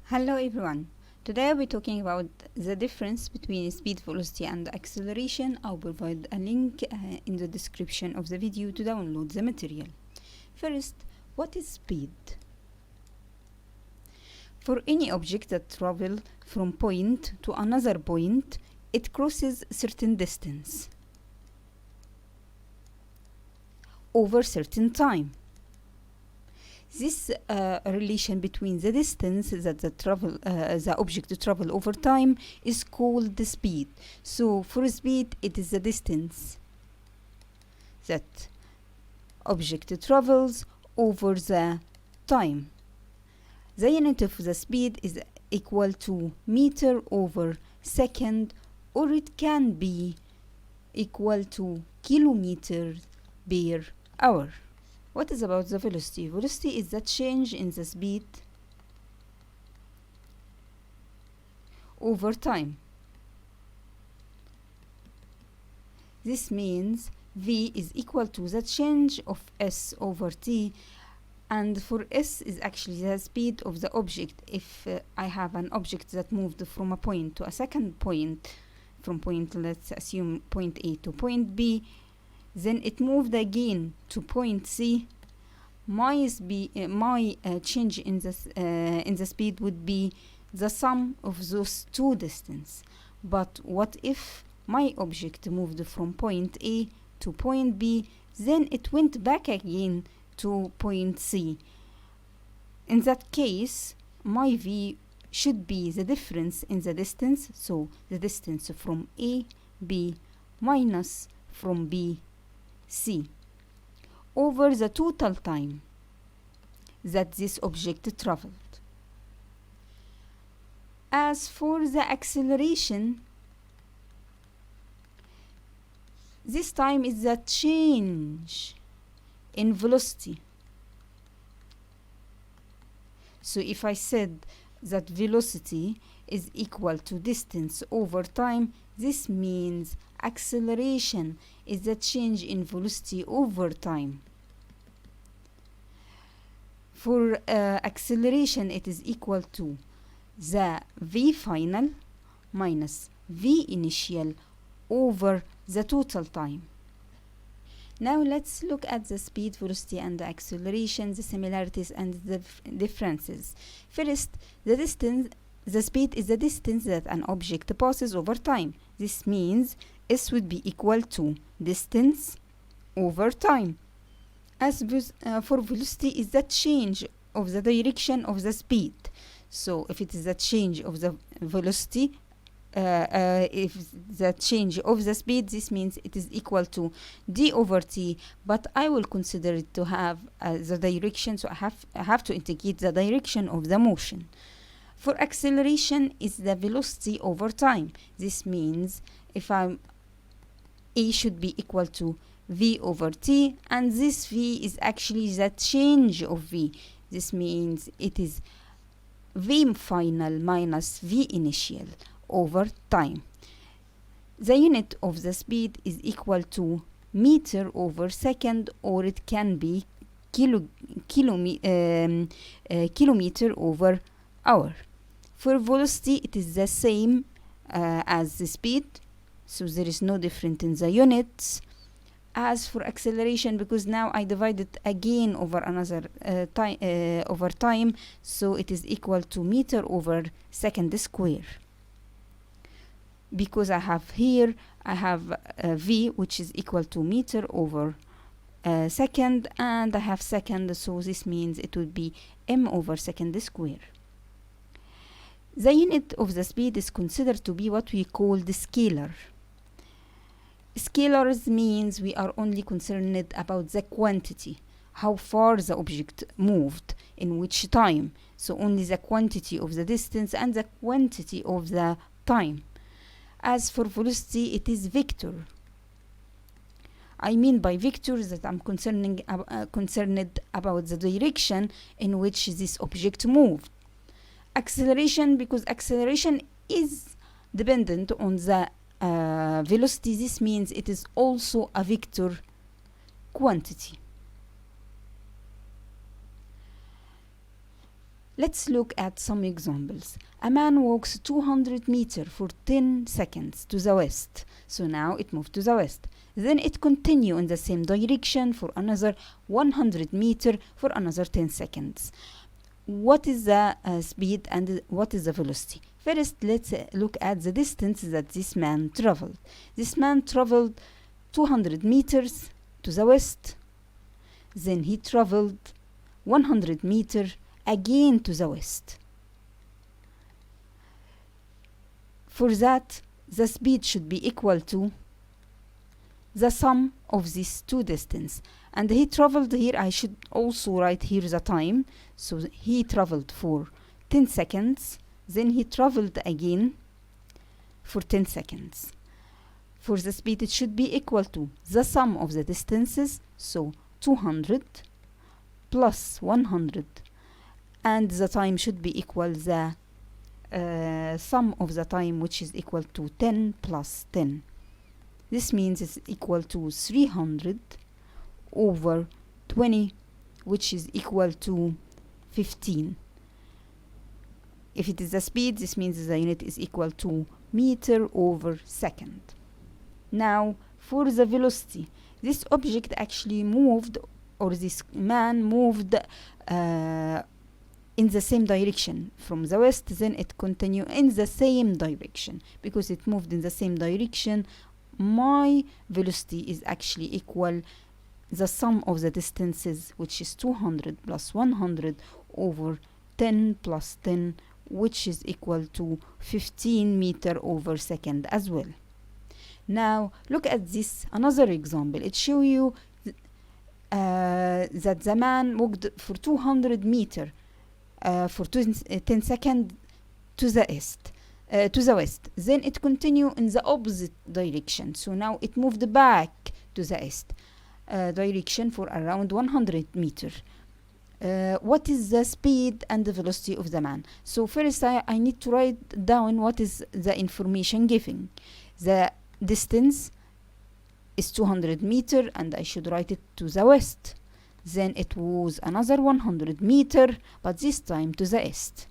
Hello everyone. Today we're talking about the difference between speed, velocity and acceleration. I'll provide a link in the description of the video to download the material. First, what is speed? For any object that travels from point to another point, it crosses certain distance over certain time. This relation between the distance that the object travel over time is called the speed. So for speed, it is the distance that object travels over the time. The unit of the speed is equal to meter over second, or it can be equal to kilometer per hour. What is about the velocity? Velocity is the change in the speed over time. This means V is equal to the change of S over T, and for S is actually the speed of the object. If I have an object that moved from a point to a second point, from point, let's assume point A to point B, then it moved again to point C, my change in the speed would be the sum of those two distances. But what if my object moved from point A to point B, then it went back again to point C? In that case, my V should be the difference in the distance, so the distance from A, B minus from B, C, over the total time that this object traveled. As for the acceleration, this time is the change in velocity. So if I said that velocity is equal to distance over time, this means acceleration is the change in velocity over time. For acceleration, it is equal to the V final minus V initial over the total time. Now let's look at the speed, velocity and the acceleration, the similarities and the differences. First, the speed is the distance that an object passes over time. This means S would be equal to distance over time. As for velocity is the change of the direction of the speed. So if it is the change of the velocity, if the change of the speed, this means it is equal to d over t, but I will consider it to have the direction, so I have to integrate the direction of the motion. For acceleration is the velocity over time. This means if A should be equal to V over T, and this V is actually the change of V. This means it is V final minus V initial over time. The unit of the speed is equal to meter over second, or it can be kilometer over hour. For velocity, it is the same as the speed, so there is no difference in the units. As for acceleration, because now I divide it again over another over time, so it is equal to meter over second square. Because I have V, which is equal to meter over second, and I have second, so this means it would be m over second square. The unit of the speed is considered to be what we call the scalar. Scalars means we are only concerned about the quantity, how far the object moved, in which time. So only the quantity of the distance and the quantity of the time. As for velocity, it is vector. I mean by vector that I'm concerned about the direction in which this object moved. Acceleration, because acceleration is dependent on the velocity, this means it is also a vector quantity. Let's look at some examples. A man walks 200 meters for 10 seconds to the west. So now it moved to the west. Then it continues in the same direction for another 100 meters for another 10 seconds. What is the speed and what is the velocity? First, let's look at the distance that this man traveled. This man traveled 200 meters to the west. Then he traveled 100 meters again to the west. For that, the speed should be equal to the sum of these two distances. And he traveled here, I should also write here the time. So he traveled for 10 seconds, then he traveled again for 10 seconds. For the speed, it should be equal to the sum of the distances, so 200 plus 100, and the time should be equal the sum of the time, which is equal to 10 plus 10. This means it's equal to 300 over 20, which is equal to 15. If it is the speed, this means the unit is equal to meter over second. Now, for the velocity, this object actually moved, or this man moved in the same direction from the west, then it continued in the same direction. Because it moved in the same direction, my velocity is actually equal the sum of the distances, which is 200 plus 100 over 10 plus 10, which is equal to 15 meter over second as well. Now look at this another example. It shows you that the man walked for 200 meter for 10 seconds to the east. To the west. Then it continued in the opposite direction. So now it moved back to the east direction for around 100 meters. What is the speed and the velocity of the man? So first I need to write down what is the information given. The distance is 200 meters and I should write it to the west. Then it was another 100 meters, but this time to the east.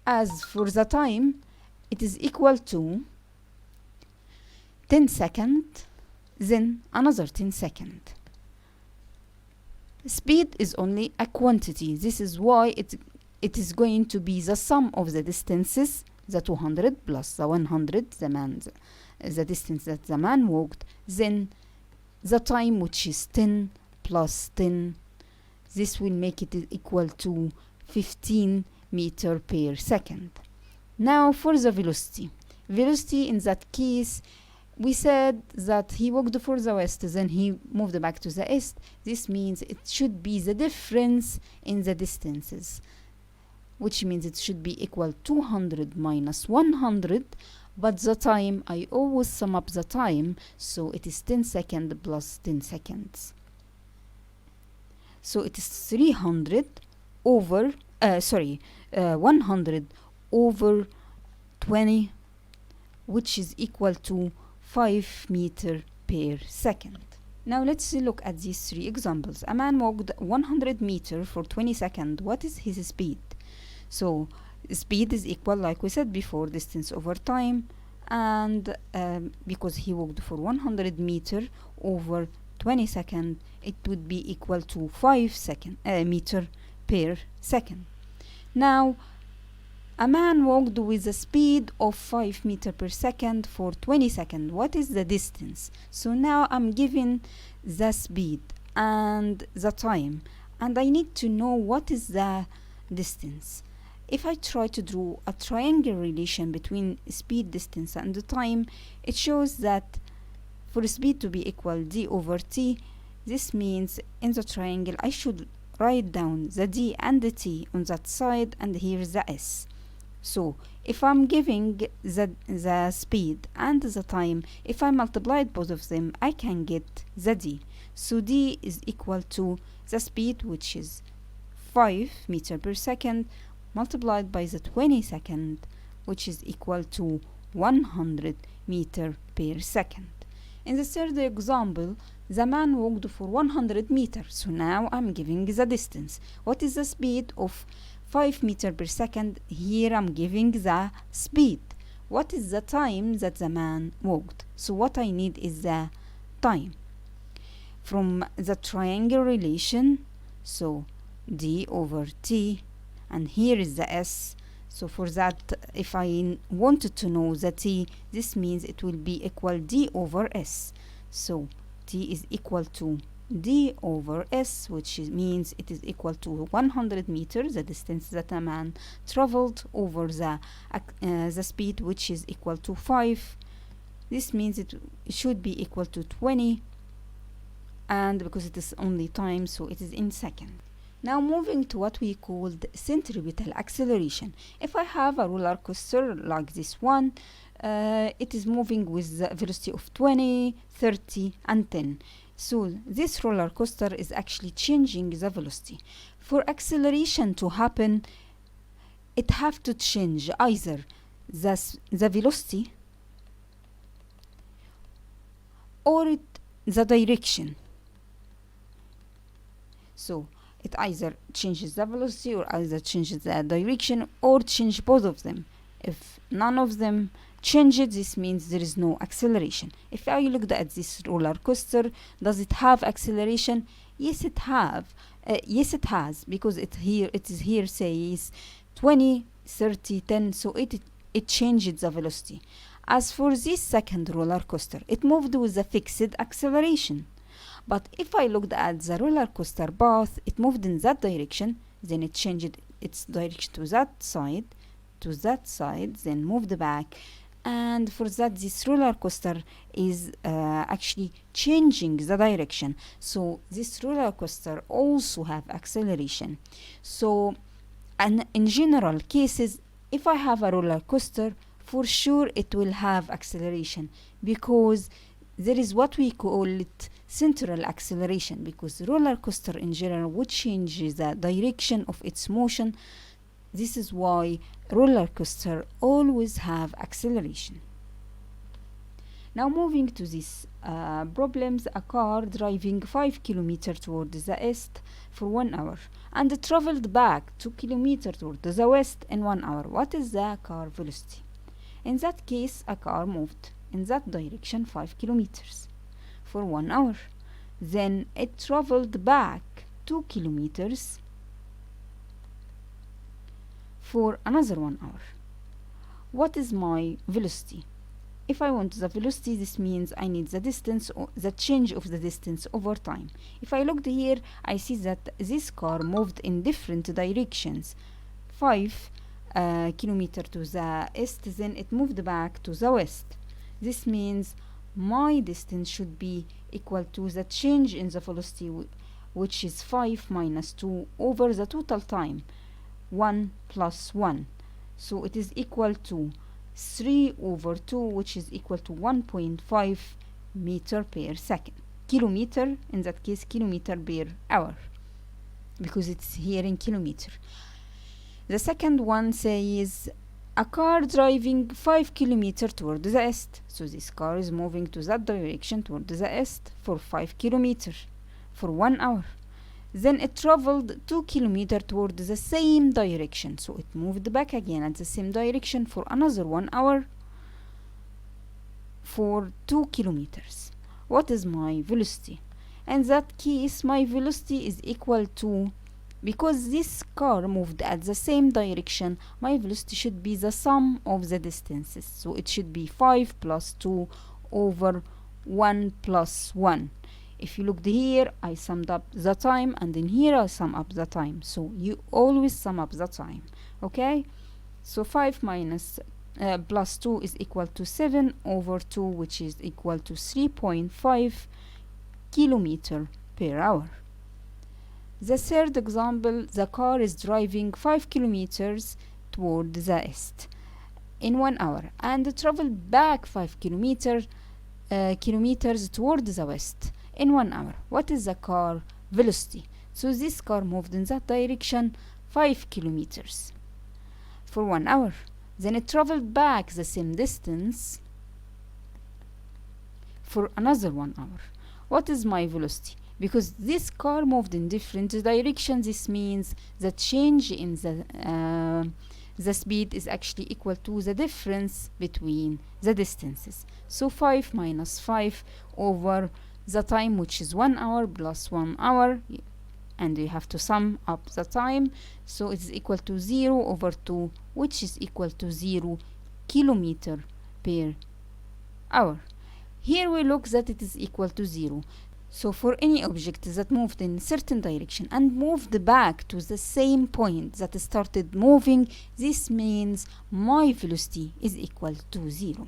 As for the time, it is equal to 10 seconds, then another 10 seconds. Speed is only a quantity. This is why it is going to be the sum of the distances, the 200 plus the 100, the distance that the man walked, then the time, which is 10 plus 10. This will make it equal to 15 meter per second. Now for the velocity. Velocity in that case, we said that he walked for the west, then he moved back to the east. This means it should be the difference in the distances, which means it should be equal 200 minus 100, but the time, I always sum up the time, so it is 10 seconds plus 10 seconds. So it is 300 over 100 over 20, which is equal to 5 meter per second. Now let's look at these three examples. A man walked 100 meters for 20 seconds. What is his speed? So speed is equal, like we said before, distance over time, and because he walked for 100 meters over 20 seconds, it would be equal to 5 meter per second. Now a man walked with a speed of 5 meter per second for 20 seconds. What is the distance? So now I'm given the speed and the time, and I need to know what is the distance. If I try to draw a triangle relation between speed, distance, and the time, it shows that for speed to be equal d over t, this means in the triangle I should write down the d and the t on that side, and here is the s. So if I'm giving the speed and the time, if I multiply both of them, I can get the d. So d is equal to the speed, which is 5 meter per second, multiplied by the 20 second, which is equal to 100 meter per second. In the third example, the man walked for 100 meters. So now I'm giving the distance. What is the speed of 5 meter per second. Here I'm giving the speed. What is the time that the man walked? So what I need is the time. From the triangle relation, so d over t, and here is the s. So for that, if I wanted to know the t, this means it will be equal d over s. So t is equal to d over s, which means it is equal to 100 meters, the distance that a man traveled, over the speed, which is equal to 5. This means it should be equal to 20, and because it is only time, so it is in second. Now moving to what we called centripetal acceleration. If I have a roller coaster like this one, it is moving with the velocity of 20, 30 and 10. So this roller coaster is actually changing the velocity. For acceleration to happen, it have to change either the velocity or the direction. So it either changes the velocity or either changes the direction or change both of them. If none of them change it, this means there is no acceleration. If I looked at this roller coaster, does it have acceleration? Yes, it has, because it is here says 20, 30, 10, so it changed the velocity. As for this second roller coaster, it moved with a fixed acceleration. But if I looked at the roller coaster path, it moved in that direction, then it changed its direction to that side, then moved back. And for that, this roller coaster is actually changing the direction. So this roller coaster also have acceleration. So, and in general cases, if I have a roller coaster, for sure it will have acceleration, because there is what we call it central acceleration, because the roller coaster in general would change the direction of its motion. This is why roller coaster always have acceleration. Now moving to these problems, a car driving 5 km towards the east for 1 hour and traveled back 2 km towards the west in 1 hour. What is the car velocity? In that case, a car moved in that direction 5 kilometers for 1 hour. Then it traveled back 2 kilometers for another 1 hour. What is my velocity? If I want the velocity, this means I need the distance, or the change of the distance over time. If I looked here, I see that this car moved in different directions. 5 kilometer to the east, then it moved back to the west. This means my distance should be equal to the change in the velocity, which is 5 minus 2 over the total time, 1 plus 1. So it is equal to 3 over 2, which is equal to 1.5 meter per second. Kilometer, in that case, kilometer per hour, because it's here in kilometer. The second one says a car driving 5 kilometers toward the east. So this car is moving to that direction toward the east for 5 kilometers for 1 hour. Then it traveled 2 kilometers toward the same direction. So it moved back again at the same direction for another 1 hour for 2 kilometers. What is my velocity? In that case, my velocity is equal to, because this car moved at the same direction, my velocity should be the sum of the distances. So it should be 5 plus 2 over 1 plus 1. If you looked here, I summed up the time, and in here I sum up the time. So you always sum up the time. Okay? So 5 minus plus 2 is equal to 7 over 2, which is equal to 3.5 kilometer per hour. The third example, the car is driving 5 kilometers toward the east in 1 hour and traveled back 5 kilometers toward the west in 1 hour. What is the car velocity? So this car moved in that direction 5 kilometers for 1 hour. Then it traveled back the same distance for another 1 hour. What is my velocity? because this car moved in different directions. This means the change in the speed is actually equal to the difference between the distances. So 5 minus 5 over the time, which is 1 hour plus 1 hour, and we have to sum up the time, so it is equal to 0 over 2, which is equal to 0 kilometer per hour. Here we look that it is equal to 0. So for any object that moved in a certain direction and moved back to the same point that started moving, this means my velocity is equal to 0.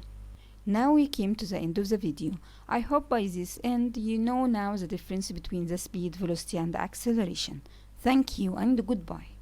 Now we came to the end of the video. I hope by this end you know now the difference between the speed, velocity and acceleration. Thank you and goodbye.